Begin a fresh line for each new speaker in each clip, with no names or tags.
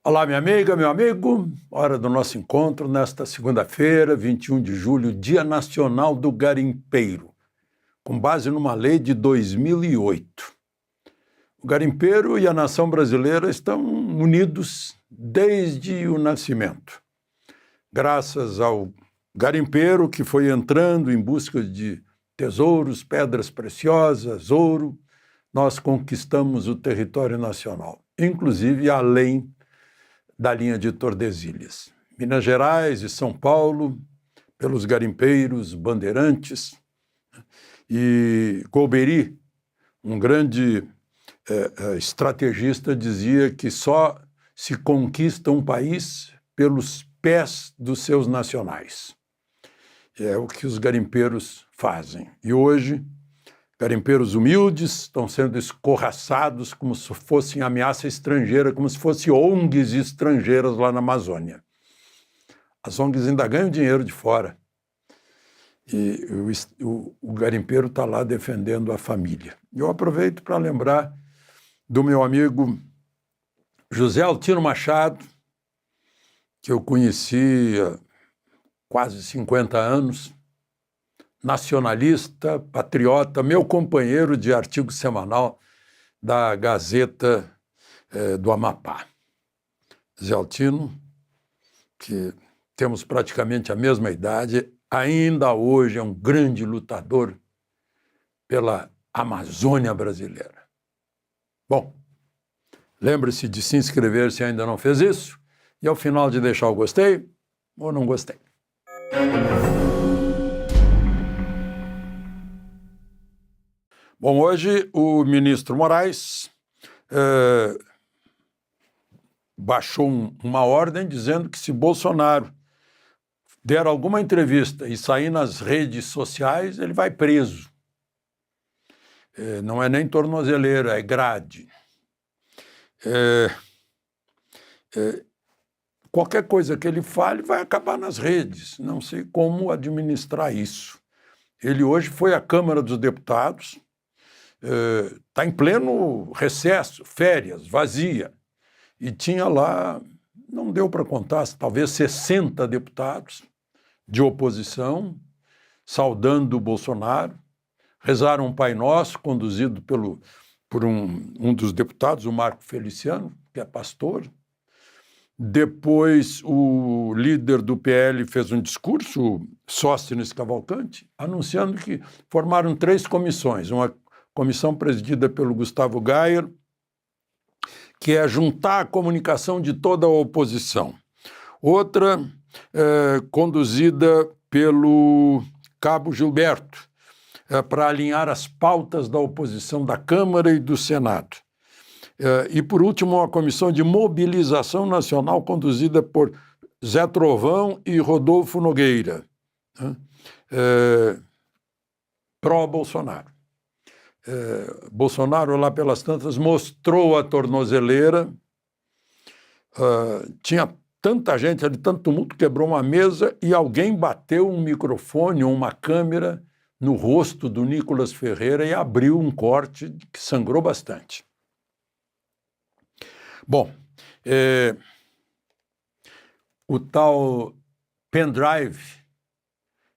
Olá, minha amiga, meu amigo. Hora do nosso encontro nesta segunda-feira, 21 de julho, Dia Nacional do Garimpeiro, com base numa lei de 2008. O garimpeiro e a nação brasileira estão unidos desde o nascimento. Graças ao garimpeiro que foi entrando em busca de tesouros, pedras preciosas, ouro, nós conquistamos o território nacional, inclusive além da linha de Tordesilhas. Minas Gerais e São Paulo, pelos garimpeiros, bandeirantes, e Golbery, um grande estrategista, dizia que só se conquista um país pelos pés dos seus nacionais. É o que os garimpeiros fazem. E hoje, garimpeiros humildes estão sendo escorraçados como se fossem ameaça estrangeira, como se fossem ONGs estrangeiras lá na Amazônia. As ONGs ainda ganham dinheiro de fora. E o garimpeiro está lá defendendo a família. Eu aproveito para lembrar do meu amigo José Altino Machado, que eu conheci há quase 50 anos, nacionalista, patriota, meu companheiro de artigo semanal da Gazeta do Amapá. Zé Altino, que temos praticamente a mesma idade, ainda hoje é um grande lutador pela Amazônia brasileira. Bom, lembre-se de se inscrever se ainda não fez isso, e ao final de deixar o gostei ou não gostei. Bom, hoje o ministro Moraes baixou uma ordem dizendo que se Bolsonaro der alguma entrevista e sair nas redes sociais, ele vai preso. Não é nem tornozeleira, é grade. Qualquer coisa que ele fale vai acabar nas redes. Não sei como administrar isso. Ele hoje foi à Câmara dos Deputados, está em pleno recesso, férias, vazia. E tinha lá, não deu para contar, talvez 60 deputados de oposição, saudando o Bolsonaro. Rezaram um Pai Nosso, conduzido por um dos deputados, o Marco Feliciano, que é pastor. Depois o líder do PL fez um discurso, Sóstenes Cavalcanti, anunciando que formaram 3 comissões. Uma comissão presidida pelo Gustavo Gayer, que é juntar a comunicação de toda a oposição. Outra conduzida pelo Cabo Gilberto, para alinhar as pautas da oposição da Câmara e do Senado. E, por último, uma comissão de mobilização nacional conduzida por Zé Trovão e Rodolfo Nogueira, pró-Bolsonaro. Bolsonaro, lá pelas tantas, mostrou a tornozeleira, tinha tanta gente ali, tanto tumulto, quebrou uma mesa e alguém bateu um microfone ou uma câmera no rosto do Nicolas Ferreira e abriu um corte que sangrou bastante. Bom, o tal pendrive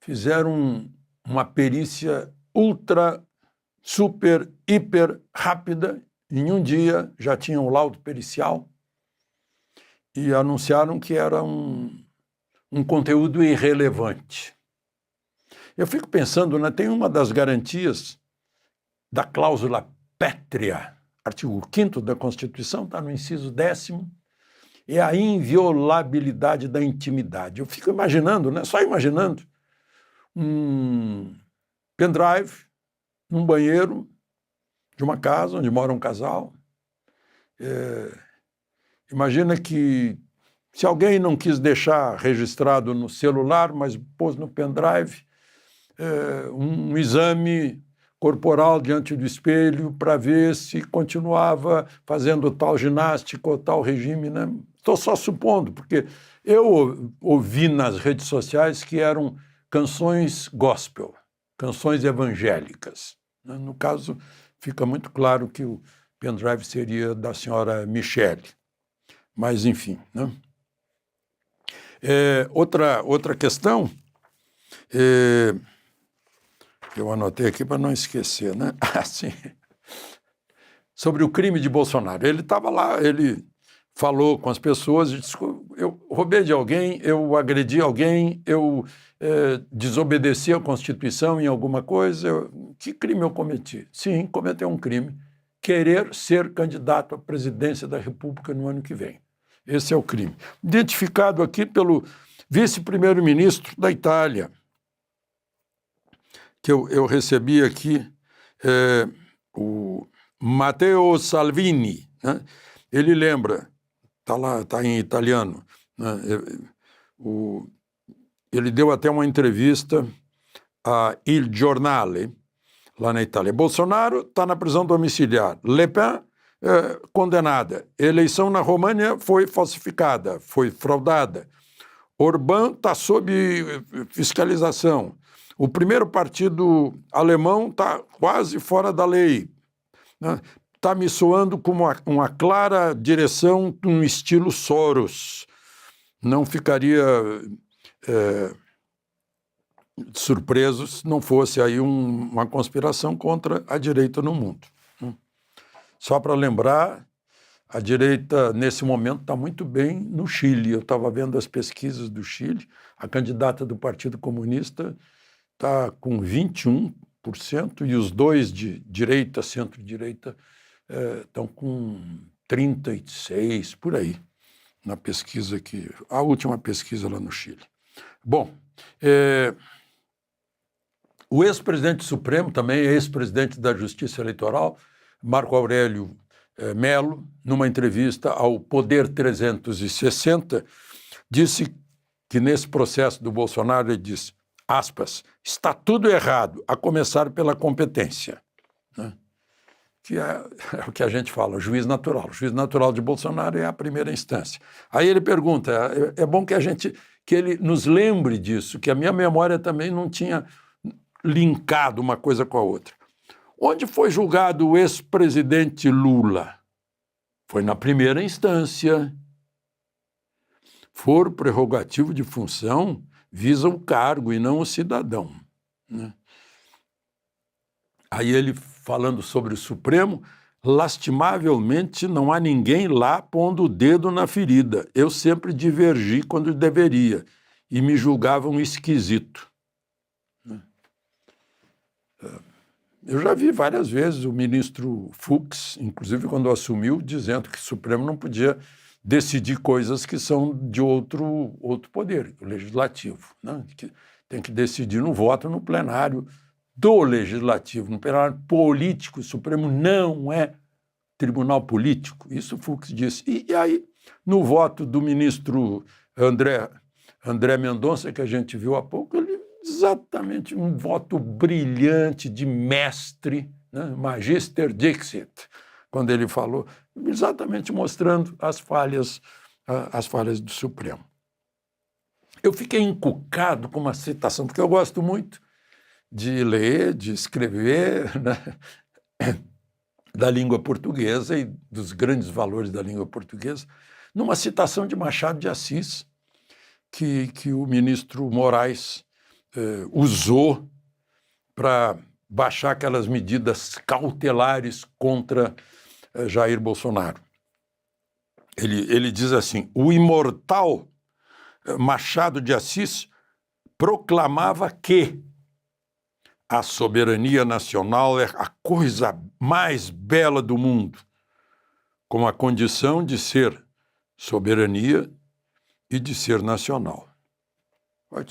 fizeram uma perícia ultra, super, hiper rápida. Em um dia já tinham o laudo pericial e anunciaram que era um conteúdo irrelevante. Eu fico pensando, né, tem uma das garantias da cláusula pétrea, artigo 5º da Constituição, está no inciso 10º, é a inviolabilidade da intimidade. Eu fico imaginando, né, só imaginando, um pendrive num banheiro de uma casa onde mora um casal. Imagina que se alguém não quis deixar registrado no celular, mas pôs no pendrive, um exame corporal diante do espelho para ver se continuava fazendo tal ginástica ou tal regime, né? Estou só supondo, porque eu ouvi nas redes sociais que eram canções gospel, canções evangélicas. No caso, fica muito claro que o pendrive seria da senhora Michele. Mas enfim, né? Outra questão, eu anotei aqui para não esquecer, né? Assim, sobre o crime de Bolsonaro. Ele estava lá, ele falou com as pessoas, disse, eu roubei de alguém, eu agredi alguém, eu desobedeci à Constituição em alguma coisa. Que crime eu cometi? Sim, cometeu um crime. Querer ser candidato à presidência da República no ano que vem. Esse é o crime. Identificado aqui pelo vice-primeiro-ministro da Itália, que eu recebi aqui, o Matteo Salvini, né? Ele lembra, está lá, está em italiano, né? Ele deu até uma entrevista a Il Giornale, lá na Itália. Bolsonaro está na prisão domiciliar. Le Pen, condenada. Eleição na România foi falsificada, foi fraudada. Orbán está sob fiscalização. O primeiro partido alemão está quase fora da lei. Está me soando como uma clara direção de um estilo Soros. Não ficaria surpreso se não fosse aí uma conspiração contra a direita no mundo. Só para lembrar, a direita, nesse momento, está muito bem no Chile. Eu estava vendo as pesquisas do Chile. A candidata do Partido Comunista está com 21% e os dois de direita, centro-direita, estão com 36%, por aí, na pesquisa aqui, a última pesquisa lá no Chile. Bom, o ex-presidente Supremo, também ex-presidente da Justiça Eleitoral, Marco Aurélio Melo, numa entrevista ao Poder 360, disse que nesse processo do Bolsonaro, ele disse, aspas, está tudo errado, a começar pela competência, né? Que é o que a gente fala, o juiz natural. O juiz natural de Bolsonaro é a primeira instância. Aí ele pergunta, é bom que ele nos lembre disso, que a minha memória também não tinha linkado uma coisa com a outra. Onde foi julgado o ex-presidente Lula? Foi na primeira instância. Foro prerrogativo de função visa o cargo e não o cidadão, né? Aí ele, falando sobre o Supremo, lastimavelmente não há ninguém lá pondo o dedo na ferida. Eu sempre divergi quando deveria e me julgavam esquisito. Eu já vi várias vezes o ministro Fux, inclusive quando assumiu, dizendo que o Supremo não podia decidir coisas que são de outro poder, o legislativo, né? Que tem que decidir no voto no plenário do legislativo, no plenário político. O Supremo não é tribunal político. Isso Fux disse. E aí, no voto do ministro André Mendonça, que a gente viu há pouco, ele exatamente um voto brilhante de mestre, né? Magister Dixit, quando ele falou, exatamente mostrando as falhas do Supremo. Eu fiquei encucado com uma citação, porque eu gosto muito de ler, de escrever, né? Da língua portuguesa e dos grandes valores da língua portuguesa, numa citação de Machado de Assis, que o ministro Moraes usou para baixar aquelas medidas cautelares contra Jair Bolsonaro. Ele diz assim, o imortal Machado de Assis proclamava que a soberania nacional é a coisa mais bela do mundo, com a condição de ser soberania e de ser nacional.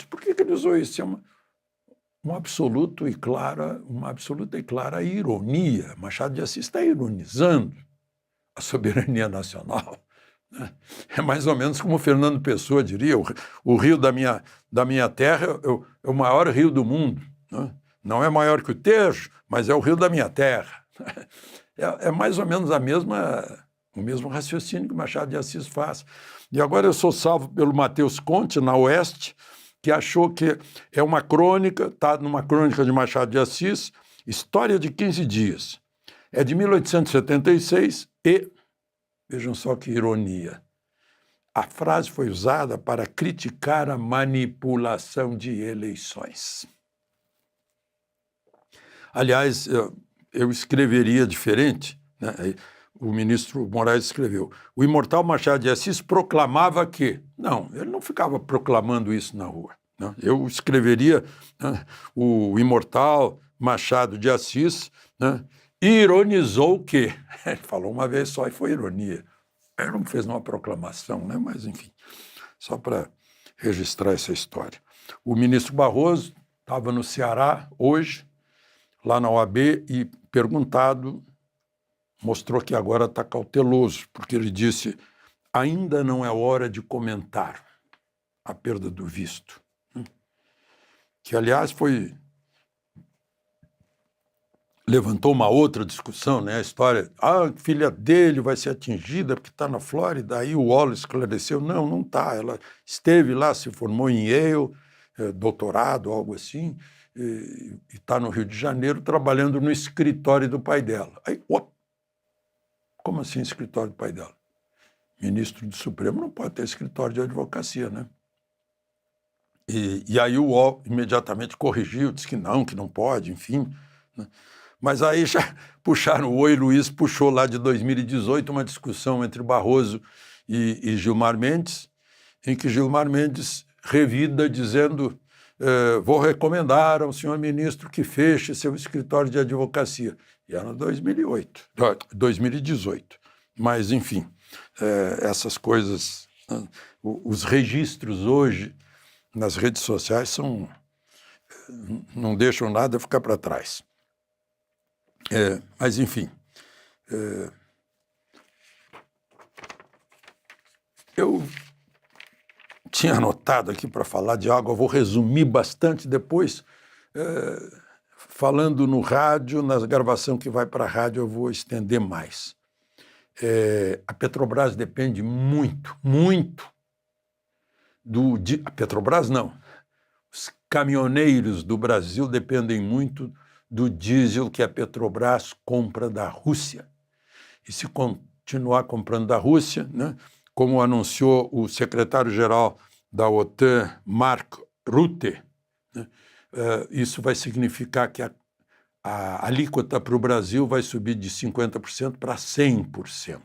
Por que ele usou isso? É uma absoluta e clara ironia. Machado de Assis está ironizando a soberania nacional, né? É mais ou menos como Fernando Pessoa diria, o rio da minha terra é o maior rio do mundo, né? Não é maior que o Tejo, mas é o rio da minha terra. É mais ou menos o mesmo raciocínio que Machado de Assis faz. E agora eu sou salvo pelo Matheus Conte, na Oeste, que achou que é uma crônica, está numa crônica de Machado de Assis, História de 15 Dias. É de 1876 e, vejam só que ironia, A frase foi usada para criticar a manipulação de eleições. Aliás, eu escreveria diferente, né? O ministro Moraes escreveu: o imortal Machado de Assis proclamava que... Não, ele não ficava proclamando isso na rua, né? Eu escreveria, né, o imortal Machado de Assis, né, ironizou que... Ele falou uma vez só e foi ironia. Ele não fez uma proclamação, né? Mas, enfim, só para registrar essa história. O ministro Barroso estava no Ceará hoje, lá na OAB, e perguntado, mostrou que agora está cauteloso, porque ele disse: ainda não é hora de comentar a perda do visto. Que, aliás, levantou uma outra discussão, né? A história, a filha dele vai ser atingida porque está na Flórida. Aí o Wallace esclareceu: não está, ela esteve lá, se formou em Yale, doutorado, algo assim, e está no Rio de Janeiro trabalhando no escritório do pai dela. Aí, como assim escritório do pai dela? Ministro do Supremo não pode ter escritório de advocacia, né? E aí o UOL imediatamente corrigiu, disse que não pode, enfim, né? Mas aí já puxaram o Oi Luiz, puxou lá de 2018 uma discussão entre Barroso e Gilmar Mendes, em que Gilmar Mendes revida dizendo: vou recomendar ao senhor ministro que feche seu escritório de advocacia. E era 2018. Mas, enfim, essas coisas, os registros hoje nas redes sociais não deixam nada ficar para trás. Mas, enfim, eu tinha anotado aqui para falar de algo, eu vou resumir bastante depois, falando no rádio, na gravação que vai para a rádio eu vou estender mais. A Petrobras depende muito a Petrobras não, os caminhoneiros do Brasil dependem muito do diesel que a Petrobras compra da Rússia. E se continuar comprando da Rússia, né, como anunciou o secretário-geral da OTAN, Mark Rutte, né, isso vai significar que a alíquota para o Brasil vai subir de 50% para 100%,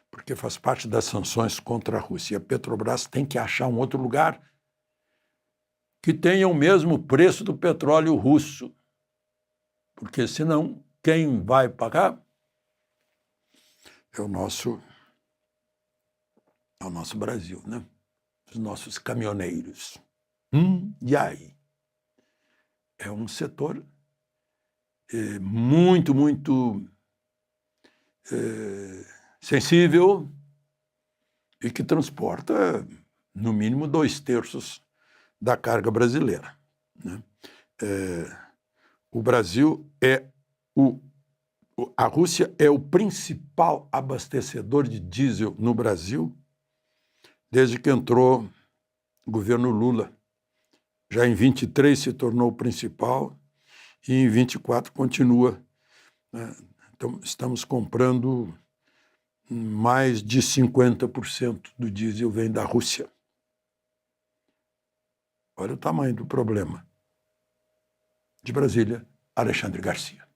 porque faz parte das sanções contra a Rússia. E a Petrobras tem que achar um outro lugar que tenha o mesmo preço do petróleo russo, porque senão quem vai pagar é o nosso Brasil, né? Os nossos caminhoneiros. E aí? É um setor muito sensível e que transporta, no mínimo, 2/3 da carga brasileira, né? O Brasil a Rússia é o principal abastecedor de diesel no Brasil desde que entrou o governo Lula. Já em 23 se tornou o principal e em 24 continua, né? Então, estamos comprando mais de 50% do diesel vem da Rússia. Olha o tamanho do problema. De Brasília, Alexandre Garcia.